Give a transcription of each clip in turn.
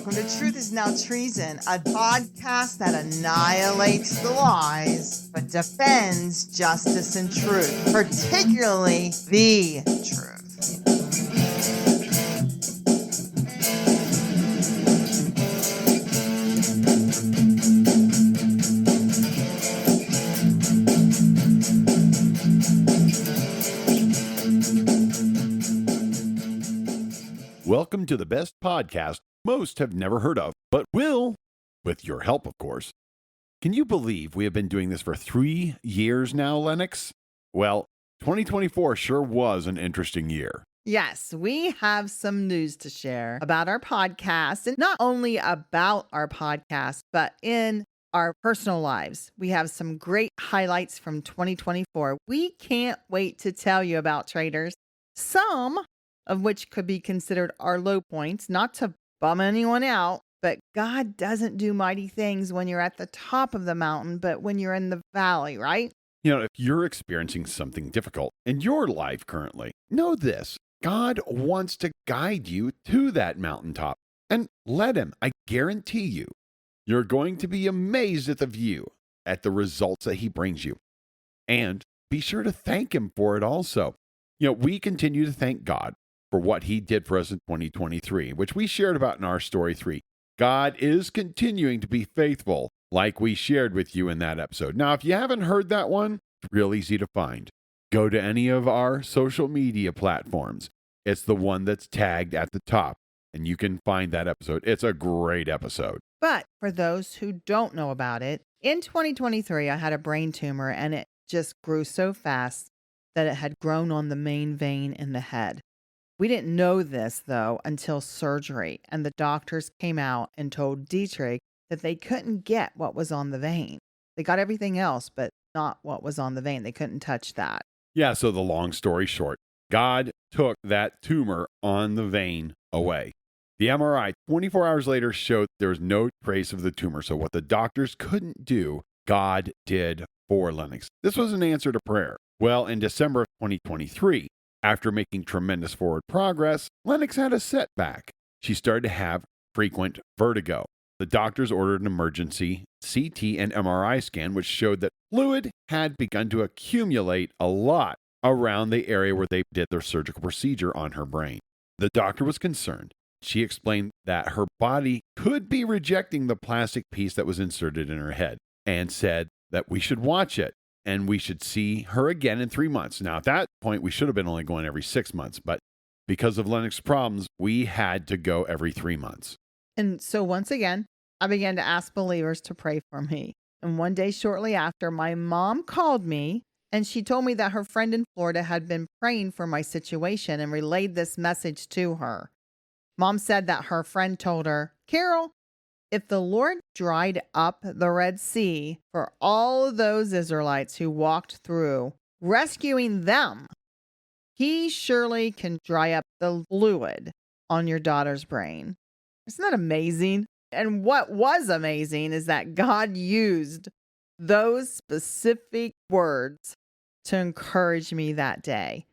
welcome to Truth is Now Treason, a podcast that annihilates the lies but defends justice and truth, particularly the truth. Welcome to the best podcast most have never heard of, but will, with your help, of course. Can you believe we have been doing this for 3 years now, Lennox? Well, 2024 sure was an interesting year. Yes, we have some news to share about our podcast, and not only about our podcast, but in our personal lives. We have some great highlights from 2024. We can't wait to tell you about, traders. Some of which could be considered our low points, not to bum anyone out, but God doesn't do mighty things when you're at the top of the mountain, but when you're in the valley, right? You know, if you're experiencing something difficult in your life currently, know this: God wants to guide you to that mountaintop, and let Him. I guarantee you, you're going to be amazed at the view, at the results that He brings you. And be sure to thank Him for it also. You know, we continue to thank God for what He did for us in 2023, which we shared about in our Story 3. God is continuing to be faithful, like we shared with you in that episode. Now, if you haven't heard that one, it's real easy to find. Go to any of our social media platforms. It's the one that's tagged at the top, and you can find that episode. It's a great episode. But for those who don't know about it, in 2023, I had a brain tumor, and it just grew so fast that it had grown on the main vein in the head. We didn't know this, though, until surgery, and the doctors came out and told Dietrich that they couldn't get what was on the vein. They got everything else, but not what was on the vein. They couldn't touch that. Yeah, so the long story short, God took that tumor on the vein away. The MRI 24 hours later showed there was no trace of the tumor, so what the doctors couldn't do, God did for Lennox. This was an answer to prayer. Well, in December of 2023, after making tremendous forward progress, Lennox had a setback. She started to have frequent vertigo. The doctors ordered an emergency CT and MRI scan, which showed that fluid had begun to accumulate a lot around the area where they did their surgical procedure on her brain. The doctor was concerned. She explained that her body could be rejecting the plastic piece that was inserted in her head and said that we should watch it. And we should see her again in 3 months. Now, at that point, we should have been only going every 6 months, but because of Lennox's problems, we had to go every 3 months. And so once again, I began to ask believers to pray for me. And one day shortly after, my mom called me, and she told me that her friend in Florida had been praying for my situation and relayed this message to her. Mom said that her friend told her, "Carol, if the Lord dried up the Red Sea for all of those Israelites who walked through, rescuing them, He surely can dry up the fluid on your daughter's brain." Isn't that amazing? And what was amazing is that God used those specific words to encourage me that day.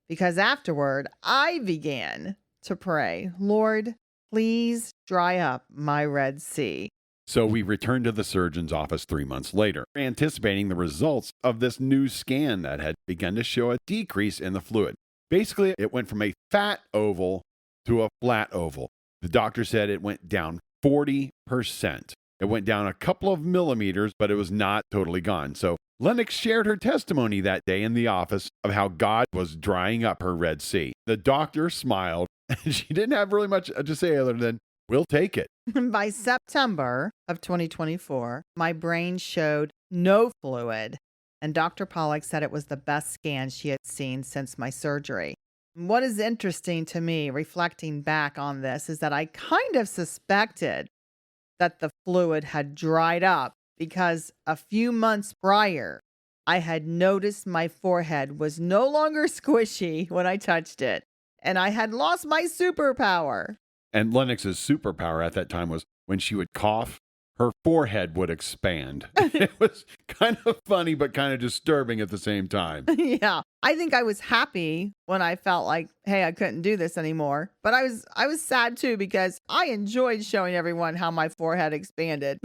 Because afterward, I began to pray, "Lord, please dry up my Red Sea." So we returned to the surgeon's office 3 months later, anticipating the results of this new scan that had begun to show a decrease in the fluid. Basically, it went from a fat oval to a flat oval. The doctor said it went down 40%. It went down a couple of millimeters, but it was not totally gone. So Lennox shared her testimony that day in the office of how God was drying up her Red Sea. The doctor smiled, and she didn't have really much to say other than, "We'll take it." By September of 2024, my brain showed no fluid, and Dr. Pollack said it was the best scan she had seen since my surgery. What is interesting to me, reflecting back on this, is that I kind of suspected that the fluid had dried up because a few months prior, I had noticed my forehead was no longer squishy when I touched it, and I had lost my superpower. And Lennox's superpower at that time was when she would cough, her forehead would expand. It was kind of funny, but kind of disturbing at the same time. Yeah. I think I was happy when I felt like, hey, I couldn't do this anymore. But I was sad too because I enjoyed showing everyone how my forehead expanded.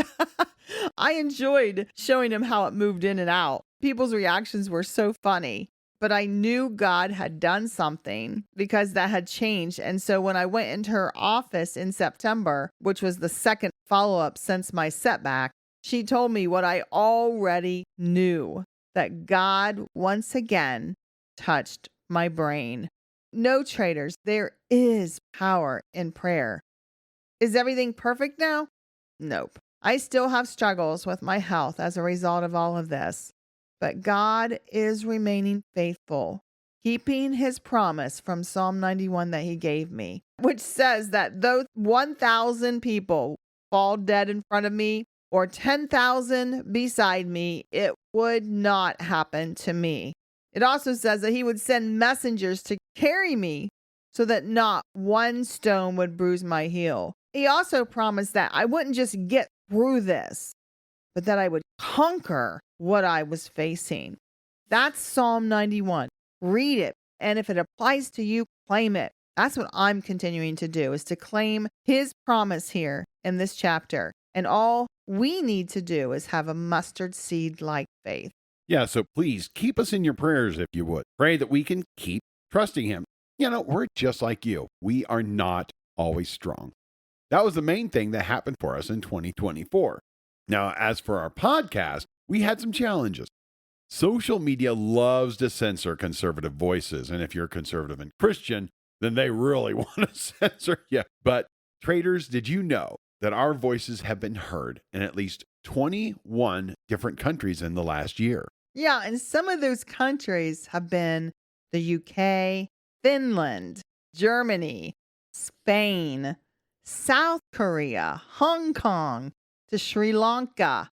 I enjoyed showing them how it moved in and out. People's reactions were so funny. But I knew God had done something because that had changed. And so when I went into her office in September, which was the second follow up since my setback, she told me what I already knew, that God once again touched my brain. No, traders, there is power in prayer. Is everything perfect now? Nope. I still have struggles with my health as a result of all of this. But God is remaining faithful, keeping his promise from Psalm 91 that he gave me, which says that though 1,000 people fall dead in front of me or 10,000 beside me, it would not happen to me. It also says that he would send messengers to carry me so that not one stone would bruise my heel. He also promised that I wouldn't just get through this, but that I would conquer what I was facing. That's Psalm 91. Read it. And if it applies to you, claim it. That's what I'm continuing to do, is to claim his promise here in this chapter. And all we need to do is have a mustard seed like faith. Yeah, so please keep us in your prayers if you would. Pray that we can keep trusting him. We're just like you. We are not always strong. That was the main thing that happened for us in 2024. Now, as for our podcast, we had some challenges. Social media loves to censor conservative voices, and if you're conservative and Christian, then they really want to censor you. But traders, did you know that our voices have been heard in at least 21 different countries in the last year? Yeah, and some of those countries have been the UK, Finland, Germany, Spain, South Korea, Hong Kong, to Sri Lanka,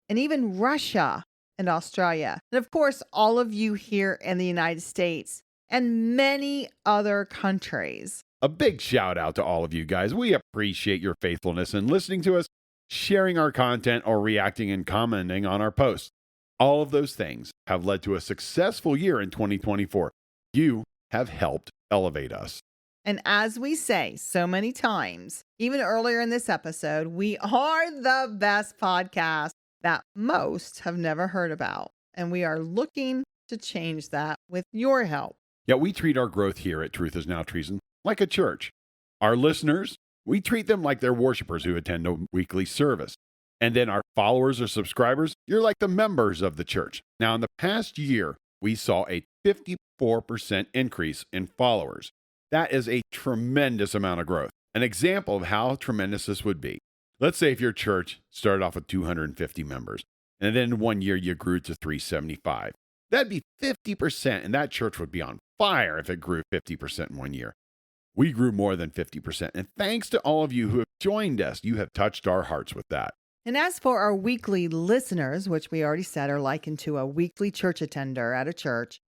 and even Russia and Australia. And of course, all of you here in the United States and many other countries. A big shout out to all of you guys. We appreciate your faithfulness in listening to us, sharing our content, or reacting and commenting on our posts. All of those things have led to a successful year in 2024. You have helped elevate us. And as we say so many times, even earlier in this episode, we are the best podcast that most have never heard about. And we are looking to change that with your help. Yet we treat our growth here at Truth Is Now Treason like a church. Our listeners, we treat them like they're worshipers who attend a weekly service. And then our followers or subscribers, you're like the members of the church. Now, in the past year, we saw a 54% increase in followers. That is a tremendous amount of growth. An example of how tremendous this would be. Let's say if your church started off with 250 members, and then in 1 year you grew to 375. That'd be 50%, and that church would be on fire if it grew 50% in 1 year. We grew more than 50%, and thanks to all of you who have joined us, you have touched our hearts with that. And as for our weekly listeners, which we already said are likened to a weekly church attender at a church,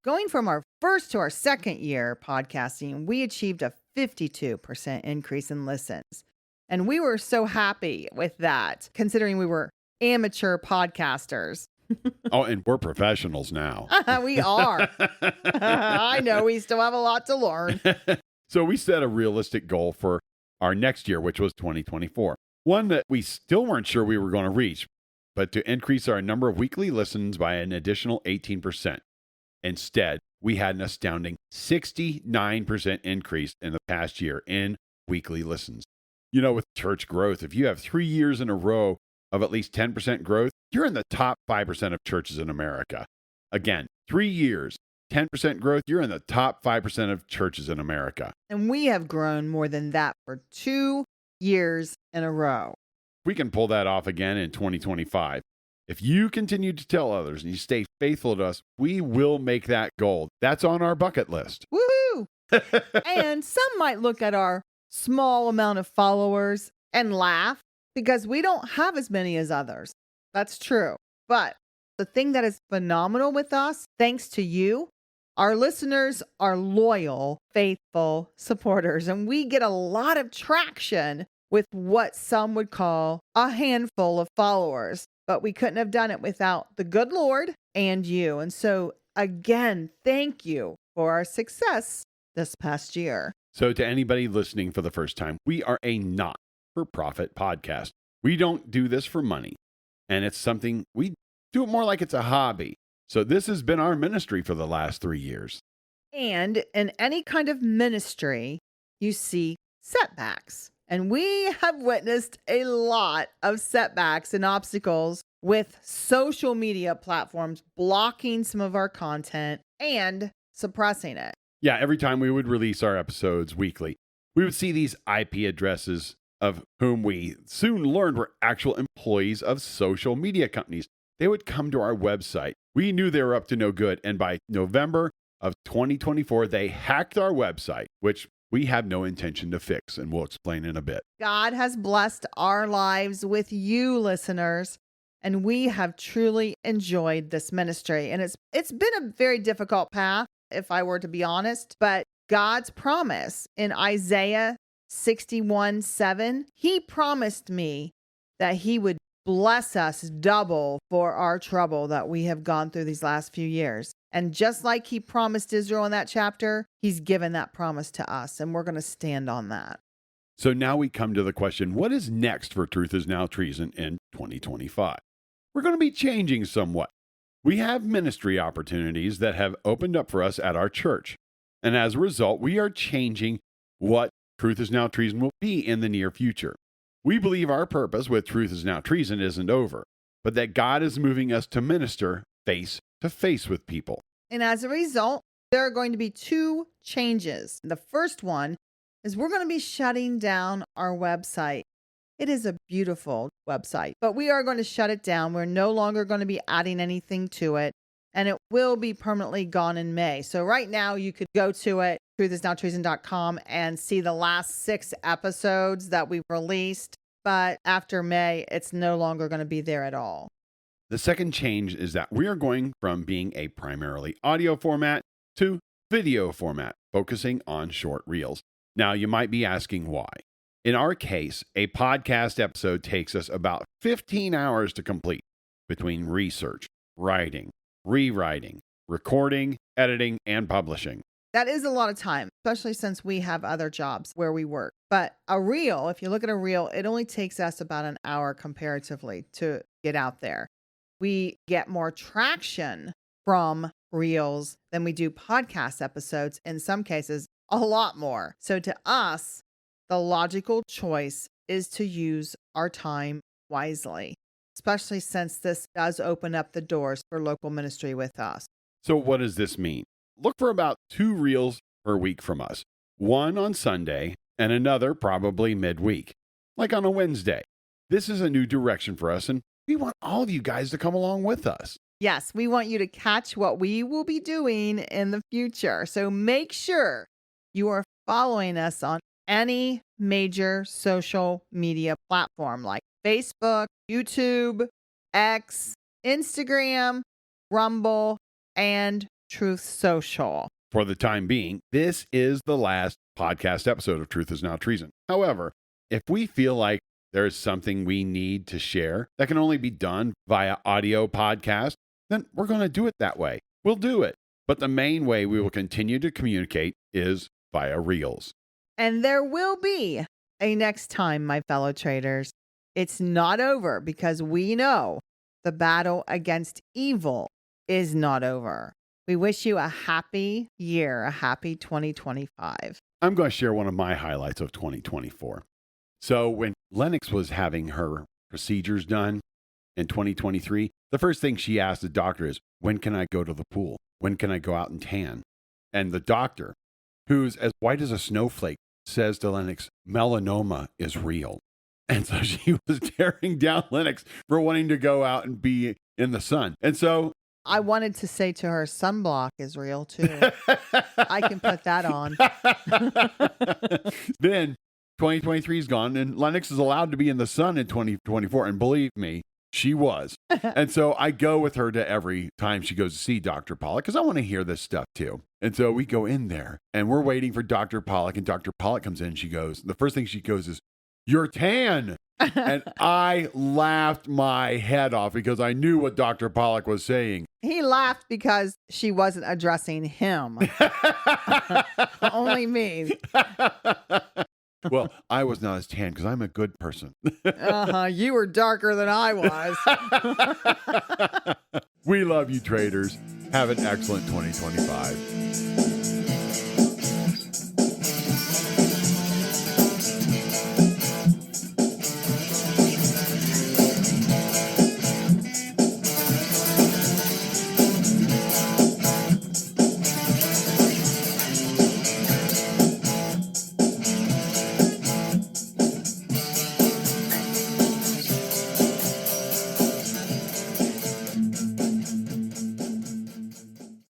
going from our first to our second year podcasting, we achieved a 52% increase in listens. And we were so happy with that, considering we were amateur podcasters. Oh, and we're professionals now. We are. I know we still have a lot to learn. So we set a realistic goal for our next year, which was 2024. One that we still weren't sure we were going to reach, but to increase our number of weekly listens by an additional 18%. Instead, we had an astounding 69% increase in the past year in weekly listens. With church growth, if you have 3 years in a row of at least 10% growth, you're in the top 5% of churches in America. Again, 3 years, 10% growth, you're in the top 5% of churches in America. And we have grown more than that for 2 years in a row. We can pull that off again in 2025. If you continue to tell others and you stay faithful to us, we will make that goal. That's on our bucket list. Woohoo! And some might look at our small amount of followers and laugh because we don't have as many as others. That's true. But the thing that is phenomenal with us, thanks to you, our listeners are loyal, faithful supporters, and we get a lot of traction with what some would call a handful of followers. But we couldn't have done it without the good Lord and you. And so, again, thank you for our success this past year. So, to anybody listening for the first time, we are a not for profit podcast. We don't do this for money, and it's something we do it more like it's a hobby. So, this has been our ministry for the last 3 years. And in any kind of ministry, you see setbacks. And we have witnessed a lot of setbacks and obstacles with social media platforms blocking some of our content and suppressing it. Yeah, every time we would release our episodes weekly, we would see these IP addresses of whom we soon learned were actual employees of social media companies. They would come to our website. We knew they were up to no good. And by November of 2024, they hacked our website, which we have no intention to fix, and we'll explain in a bit. God has blessed our lives with you, listeners, and we have truly enjoyed this ministry. And it's been a very difficult path, if I were to be honest, but God's promise in Isaiah 61:7, he promised me that he would bless us double for our trouble that we have gone through these last few years. And just like he promised Israel in that chapter, he's given that promise to us, and we're going to stand on that. So now we come to the question, what is next for Truth is Now Treason in 2025? We're going to be changing somewhat. We have ministry opportunities that have opened up for us at our church. And as a result, we are changing what Truth is Now Treason will be in the near future. We believe our purpose with Truth is Now Treason isn't over, but that God is moving us to minister face to face with people. And as a result, there are going to be 2 changes. The first one is we're going to be shutting down our website. It is a beautiful website, but we are going to shut it down. We're no longer going to be adding anything to it, and it will be permanently gone in May. So right now you could go to it, truthisnowtreason.com, and see the last 6 episodes that we've released. But after May, it's no longer going to be there at all. The second change is that we are going from being a primarily audio format to video format, focusing on short reels. Now, you might be asking why. In our case, a podcast episode takes us about 15 hours to complete between research, writing, rewriting, recording, editing, and publishing. That is a lot of time, especially since we have other jobs where we work. But a reel, if you look at a reel, it only takes us about an hour comparatively to get out there. We get more traction from reels than we do podcast episodes, in some cases, a lot more. So to us, the logical choice is to use our time wisely, especially since this does open up the doors for local ministry with us. So what does this mean? Look for about 2 reels per week from us, one on Sunday and another probably midweek, like on a Wednesday. This is a new direction for us, and we want all of you guys to come along with us. Yes, we want you to catch what we will be doing in the future. So make sure you are following us on any major social media platform like Facebook, YouTube, X, Instagram, Rumble, and Truth Social. For the time being, this is the last podcast episode of Truth is Now Treason. However, if we feel like there is something we need to share that can only be done via audio podcast, then we're going to do it that way. We'll do it. But the main way we will continue to communicate is via reels. And there will be a next time, my fellow traders. It's not over because we know the battle against evil is not over. We wish you a happy year, a happy 2025. I'm going to share one of my highlights of 2024. So when Lennox was having her procedures done in 2023, the first thing she asked the doctor is, when can I go to the pool? When can I go out and tan? And the doctor, who's as white as a snowflake, says to Lennox, melanoma is real. And so she was tearing down Lennox for wanting to go out and be in the sun. And so I wanted to say to her, sunblock is real too. I can put that on. Then 2023 is gone, and Lennox is allowed to be in the sun in 2024. And believe me, she was. And so I go with her to every time she goes to see Dr. Pollock because I want to hear this stuff too. And so we go in there and we're waiting for Dr. Pollock, and Dr. Pollock comes in. And she goes, the first thing she goes is, You're tan. And I laughed my head off because I knew what Dr. Pollock was saying. He laughed because she wasn't addressing him. Only me. Well, I was not as tan because I'm a good person. You were darker than I was. We love you, traders. Have an excellent 2025.